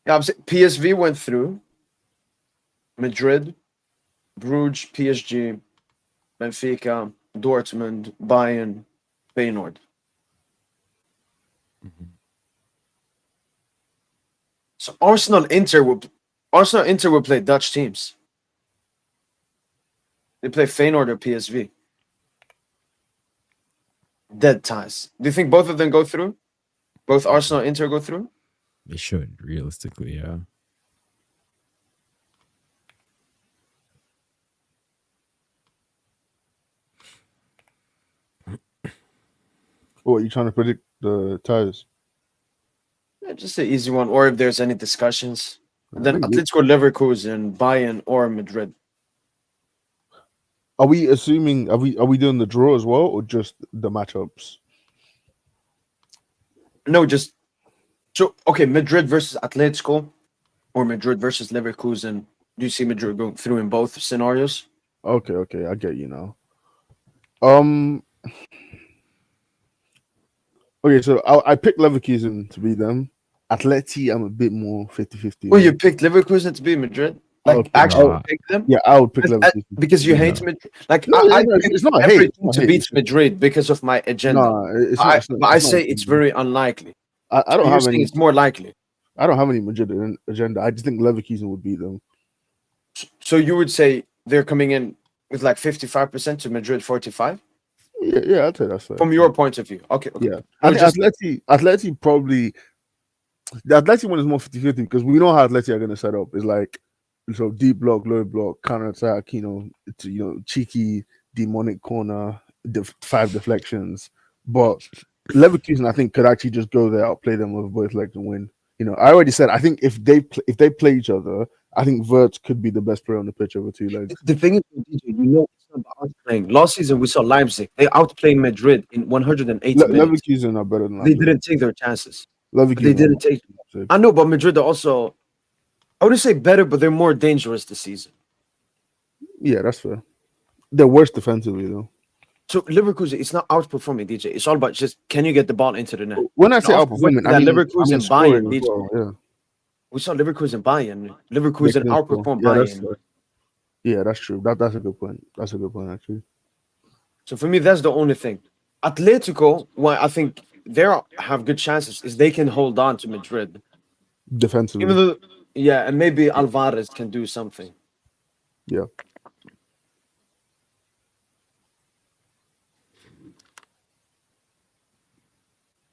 Yeah, PSV went through. Madrid, Bruges, PSG, Benfica, Dortmund, Bayern, Feyenoord. Mm-hmm. So Arsenal Inter will play Dutch teams. They play Feyenoord or PSV. Dead ties. Do you think both of them go through? Both Arsenal Inter go through? They should, realistically, yeah. What, are you trying to predict the ties? Yeah, just an easy one. Or if there's any discussions. And then think Atletico Leverkusen, Bayern, or Madrid. Are we assuming? Are we doing the draw as well, or just the matchups? No, just so okay. Madrid versus Atletico, or Madrid versus Leverkusen. Do you see Madrid going through in both scenarios? Okay, I get you now. Okay, so I picked Leverkusen to beat them. Atleti, I'm a bit more 50-50. Oh, you picked Leverkusen to beat Madrid? Like actually pick them? Yeah, I would pick Leverkusen because you hate Madrid. Like no, I it's not every hate. team to beat Madrid because of my agenda. No, it's not. But I say it's very unlikely. I don't have any. It's more likely. I don't have any Madrid agenda. I just think Leverkusen would beat them. So you would say they're coming in with like 55% to Madrid 45? Yeah, I'd say that's fair. From your point of view. Okay. Yeah. I think Atleti probably the Atleti one is more 50-50 because we know how Atleti are gonna set up. It's like so deep block, low block, counter attack, cheeky, demonic corner, 5 deflections. But Leverkusen, I think, could actually just go there, outplay them with both legs and win. I already said I think if they play each other, I think Wirtz could be the best player on the pitch over 2 legs. The thing is, DJ, it's not about outplaying. Last season we saw Leipzig. They outplayed Madrid in 180 minutes. Leverkusen are better than Leipzig. They didn't take their chances. They didn't take. I know, but Madrid are also, I wouldn't say better, but they're more dangerous this season. Yeah, that's fair. They're worse defensively though. So Leverkusen, it's not outperforming, DJ. It's all about just can you get the ball into the net. When I say outperforming, I mean Leverkusen Bayern. DJ. Well, yeah. We saw Leverkusen Bayern. Leverkusen outperformed Bayern. Yeah, that's true. That's a good point. That's a good point, actually. So for me, that's the only thing. Atletico, why I think they have good chances is they can hold on to Madrid defensively. Even though, yeah, and maybe Alvarez can do something. Yeah.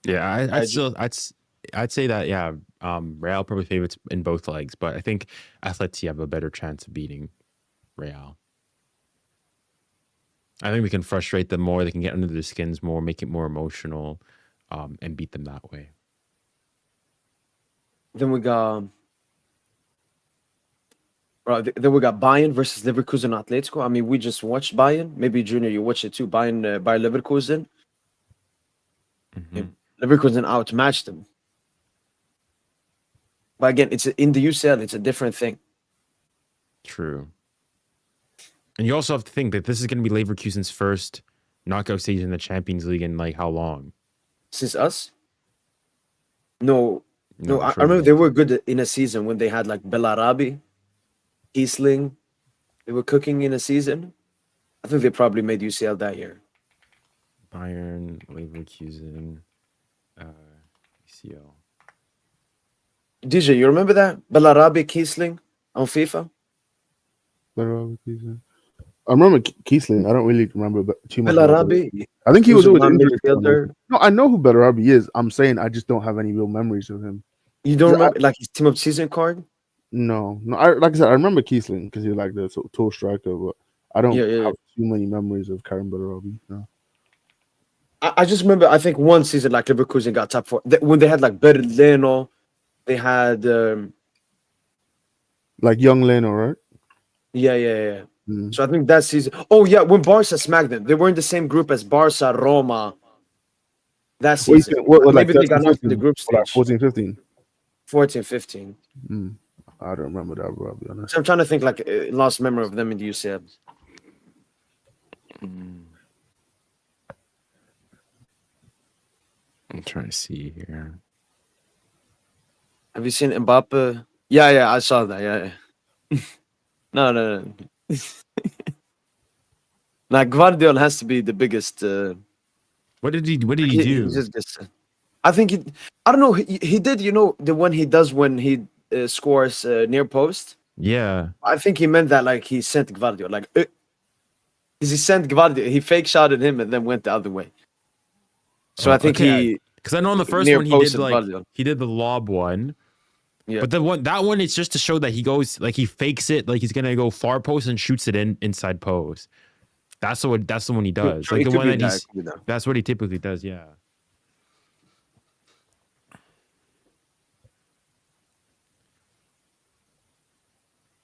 Yeah, I'd say that Real probably favorites in both legs, but I think Atleti have a better chance of beating Real. I think we can frustrate them more. They can get under their skins more, make it more emotional, and beat them that way. Then we got Bayern versus Leverkusen Atletico. I mean, we just watched Bayern. Maybe Junior, you watched it too. Bayern Leverkusen. Mm-hmm. Yeah. Leverkusen outmatched them. But again, it's in the UCL. It's a different thing. True. And you also have to think that this is going to be Leverkusen's first knockout stage in the Champions League in like how long? Since us? No, I remember they were good in a season when they had like Bellarabi, Kiesling. They were cooking in a season. I think they probably made UCL that year. Bayern, Leverkusen, UCL. DJ, you remember that? Bellarabi, Kiesling on FIFA? Bellarabi, Kiesling. I remember Kiesling. I don't really remember too much. Bellarabi. I think he was always injured. Midfielder. No, I know who Bellarabi is. I'm saying I just don't have any real memories of him. You don't remember like his team of season card? No. Like I said, I remember Kiesling because he was like the tall striker, but I don't have too many memories of Karim Bellarabi. No. I just remember. I think one season like Leverkusen got top 4 when they had like Berlino. They had like young Leno, right? Yeah. So I think that season. Oh yeah, when Barca smacked them, they were in the same group as Barca, Roma. That season. Maybe they got knocked in the group stage. Like 14, 15. 14, 15. I don't remember that, bro. I'll be honest. So I'm trying to think like last memory of them in the UCL. I'm trying to see here. Have you seen Mbappe? Yeah, I saw that. Yeah. No. Now Guardiola has to be the biggest. What did he do? He just gets. I think he. I don't know. He did. You know the one he does when he scores near post. Yeah. I think he meant that like he sent Guardiola. Like, because he sent Guardiola. He fake shotted him and then went the other way. So I think he. Because I know on the first near one he post did and like Guardiola. he did the lob one. Yeah. But that one it's just to show that he goes like he fakes it like he's gonna go far post and shoots it inside post. That's the one he does. Sure, Like it the could one be that that. that's what he typically does, yeah.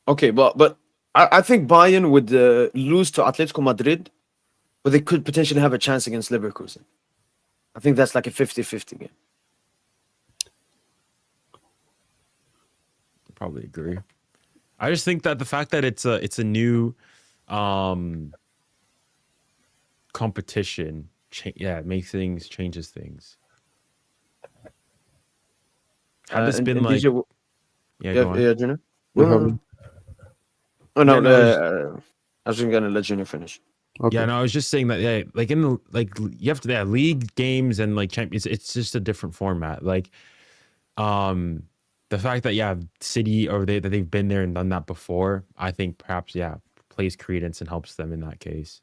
Okay, but I think Bayern would lose to Atletico Madrid, but they could potentially have a chance against Leverkusen. I think that's like a 50-50 game. Probably agree. I just think that the fact that it's a new competition, changes things. Had this been like, go on. Junior? What happened? Oh no, Yeah, I was just gonna let Junior finish. Okay. Yeah, no, I was just saying that, like in the you have to league games and like champions, it's just a different format. Like, the fact that City or that they've been there and done that before, I think perhaps plays credence and helps them in that case.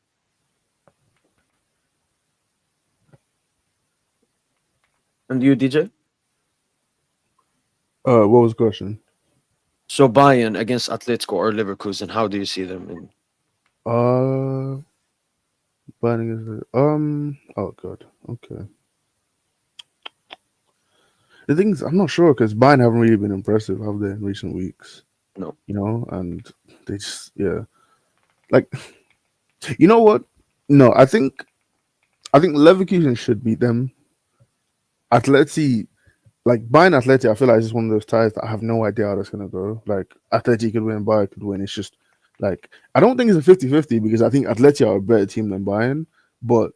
And you, DJ? What was the question? So Bayern against Atletico or Leverkusen, how do you see them? Bayern oh god, okay. The thing is, I'm not sure because Bayern haven't really been impressive, have they, in recent weeks? No. You know, and they just like, you know what? No, I think Leverkusen should beat them. Atleti, like Bayern Atleti, I feel like it's one of those ties that I have no idea how that's gonna go. Like Atleti could win, Bayern could win. It's just like I don't think it's a 50-50 because I think Atleti are a better team than Bayern, but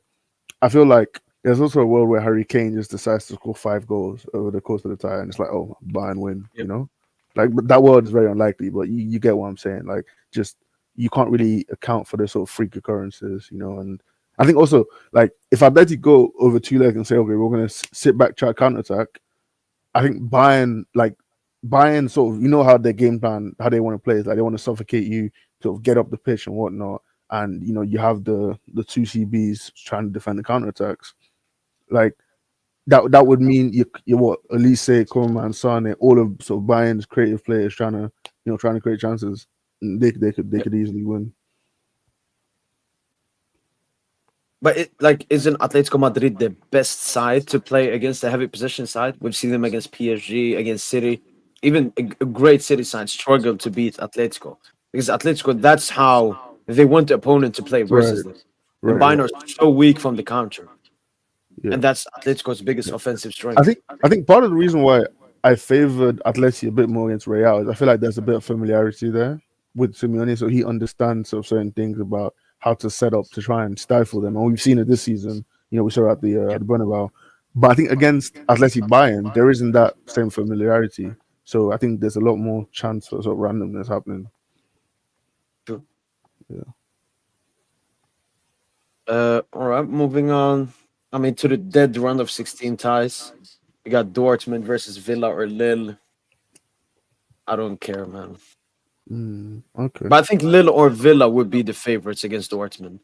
I feel like there's also a world where Harry Kane just decides to score 5 goals over the course of the tie, and it's like, oh, Bayern win, Yep. you know? Like, but that world is very unlikely, but you get what I'm saying. Like, just you can't really account for the sort of freak occurrences, you know? And I think also, like, if Atleti go over 2 legs and say, okay, we're going to sit back, try counter-attack, I think Bayern sort of, you know how their game plan, how they want to play is like they want to suffocate you, sort of get up the pitch and whatnot. And, you know, you have the 2 CBs trying to defend the counterattacks. Like, that would mean you what, Elise, Koeman, Sane, all of sort of Bayern's creative players trying to create chances. They could easily win. But isn't Atletico Madrid the best side to play against the heavy possession side? We've seen them against PSG, against City. Even a great City side struggled to beat Atletico because Atletico, that's how they want the opponent to play versus them. And Bayern are so weak from the counter. Yeah. And that's Atletico's biggest offensive strength. I think part of the reason why I favored Atleti a bit more against Real is I feel like there's a bit of familiarity there with Simeone, so he understands sort of certain things about how to set up to try and stifle them. And we've seen it this season. You know, we saw at the Bernabeu. But I think against Atleti Bayern, there isn't that same familiarity. So I think there's a lot more chance for sort of randomness happening. True. Yeah. All right, moving on. I mean, to the dead run of 16 ties. We got Dortmund versus Villa or Lille. I don't care, man. Okay. But I think Lille or Villa would be the favorites against Dortmund.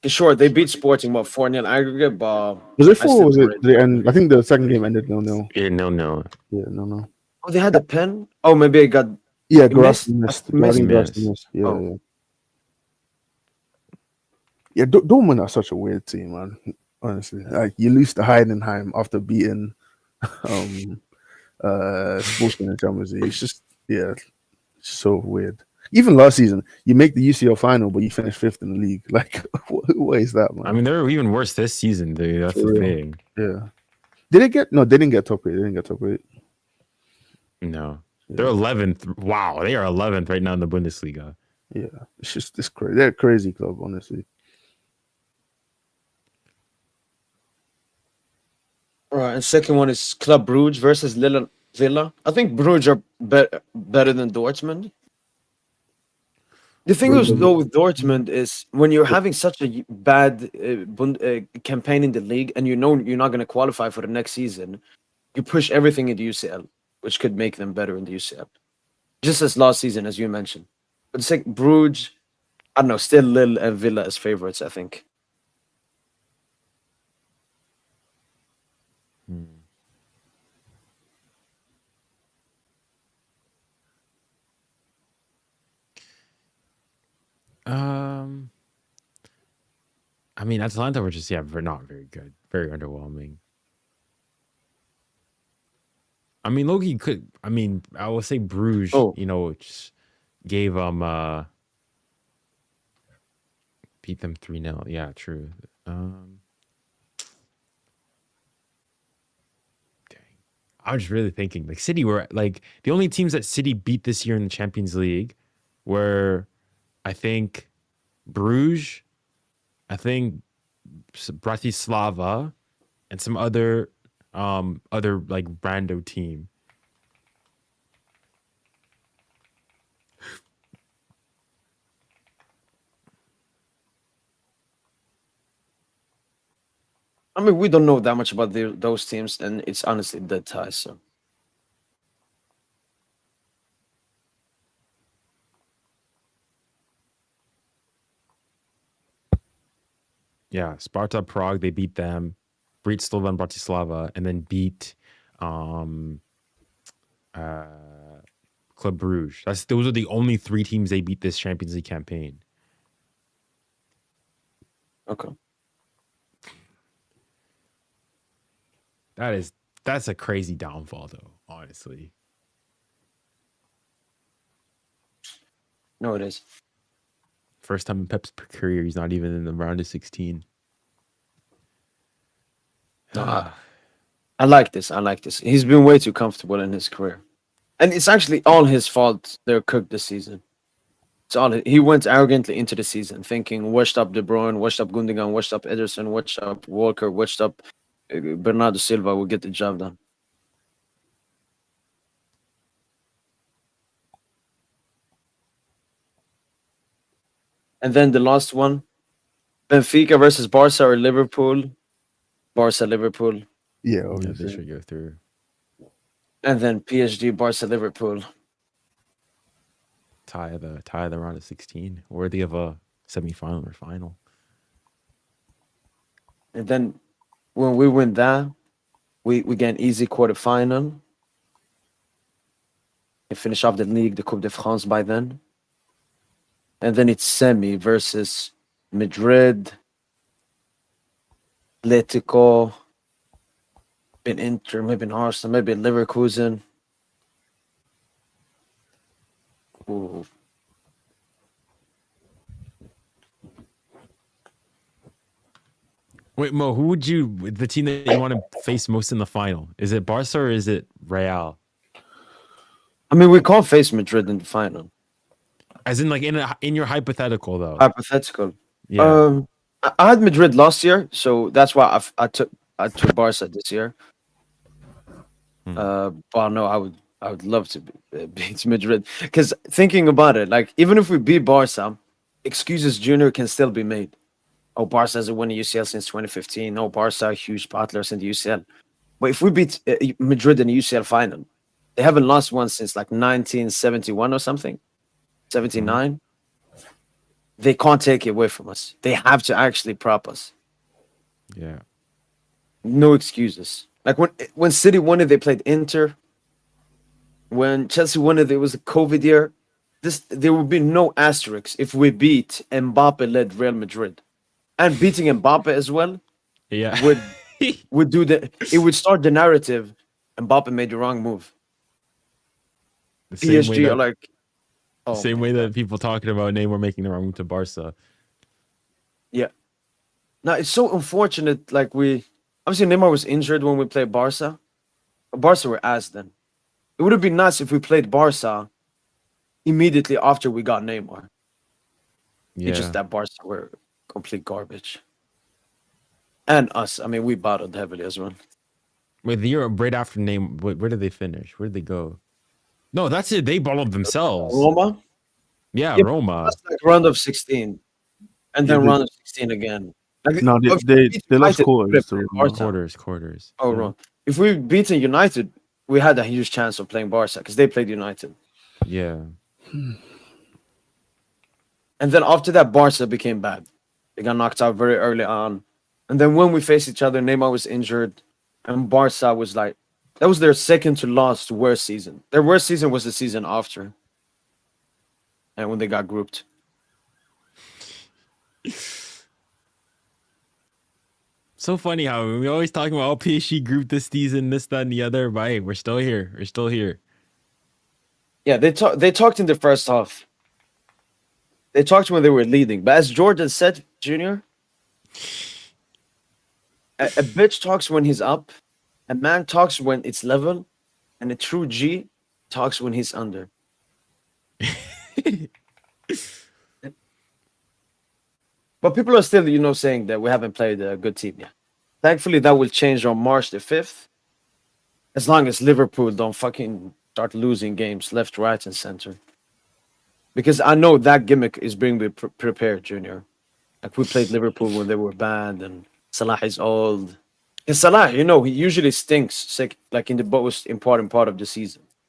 Sure, they beat Sporting 4-0 aggregate, but was it 4 or was it the end? I think the second game ended 0-0. Yeah, 0-0. Yeah, 0-0. Oh, they had a pen? Oh, maybe I got Garassi missed. Yeah, yeah. Yeah, Dortmund are such a weird team, man. Honestly, like you lose to Heidenheim after beating Sporting in Champions League. It's just it's so weird. Even last season, you make the UCL final, but you finish 5th in the league. Like, what is that, man? I mean, they're even worse this season, dude. That's the thing. Yeah. Did they get? No, they didn't get top 8. They didn't get top 8. No, they're 11th. Wow, they are 11th right now in the Bundesliga. Yeah, it's crazy. They're a crazy club, honestly. All right, and second one is Club Brugge versus Villa. I think Brugge are better than Dortmund. The thing is, though, with Dortmund is when you're having such a bad campaign in the league, and you know you're not going to qualify for the next season, you push everything into UCL, which could make them better in the UCL. Just as last season, as you mentioned. But it's like Bruges, I don't know, still Lille and Villa as favorites, I think. I mean, Atlanta were just not very good, very underwhelming. I mean, Loki could. I mean, I will say Bruges. Oh. Just gave them beat them 3-0. Yeah, true. Dang. I was really thinking like City were like the only teams that City beat this year in the Champions League were, I think, Bruges, I think Bratislava, and some other like rando team. I mean, we don't know that much about those teams, and it's honestly dead tie. So Yeah, Sparta Prague, they beat them, beat Slovan Bratislava, and then beat Club Bruges. Those are the only three teams they beat this Champions League campaign. okay. That's a crazy downfall, though, honestly. No, it is. First time in Pep's career, he's not even in the round of 16. No, I like this. I like this. He's been way too comfortable in his career. And it's actually all his fault they're cooked this season. It's all he went arrogantly into the season thinking washed up De Bruyne, washed up Gundogan, washed up Ederson, washed up Walker, washed up Bernardo Silva will get the job done. And then the last one, Benfica versus Barca or Liverpool. Barca, Liverpool. Yeah, Yeah, obviously. they should go through. And then PSG, Barca, Liverpool. Tie the round of 16, worthy of a semifinal or final. And then when we win that, we get an easy quarterfinal. And finish off the league, the Coupe de France by then. And then it's semi versus Madrid, Atletico, maybe Inter, maybe Arsenal, maybe Leverkusen. Ooh. Wait, Mo, the team that you want to face most in the final? Is it Barca or is it Real? I mean, we can't face Madrid in the final. As in, like in your hypothetical though. Hypothetical. Yeah. I had Madrid last year, so that's why I took Barca this year. But no, I would love to beat Madrid because thinking about it, like even if we beat Barca, excuses Junior can still be made. Oh, Barca hasn't won the UCL since 2015. Oh, Barca are huge battlers in the UCL. But if we beat Madrid in the UCL final, they haven't lost one since like 1971 or something, 79. They can't take it away from us. They have to actually prop us. Yeah. No excuses. Like when City won it, they played Inter. When Chelsea won it, it was a COVID year. There would be no asterisks if we beat Mbappe-led Real Madrid. And beating Mbappe as well, Yeah, would do it would start the narrative. Mbappe made the wrong move. the same way PSG that, are like, same way that people talking about Neymar making the wrong move to Barca. yeah. Now it's so unfortunate. Like obviously Neymar was injured when we played Barca. Barca were ass then. It would have been nice if we played Barca immediately after we got Neymar. Yeah. It's just that Barca were complete garbage. And us. I mean, we battled heavily as well. Wait, the year right after name, where did they finish? Where did they go? No, that's it. They balled themselves. Roma. Yeah, Yeah, Roma. that's like round of 16, and Yeah, then round of 16 again. Like, no, if they we beat they lost United, we quarters. could have So, played Barca. Quarters. Oh, wrong. If we beaten United, we had a huge chance of playing Barca because they played United. Yeah. And then after that, Barca became bad. They got knocked out very early on. And then when we faced each other, Neymar was injured, and Barca was like, that was their second to last worst season. Their worst season was the season after, and when they got grouped. So funny how we always talking about PSG group this season, this, that, and the other. But hey, we're still here. We're still here. Yeah, they talked in the first half. They talked when they were leading. But as Jordan said, Junior, a bitch talks when he's up, a man talks when it's level, and a true G talks when he's under. But people are still, saying that we haven't played a good team yet. Thankfully, that will change on March the 5th. As long as Liverpool don't fucking start losing games left, right, and center. Because I know that gimmick is being prepared, Junior. Like, we played Liverpool when they were bad, and Salah is old. And Salah, he usually stinks, like in the most important part of the season.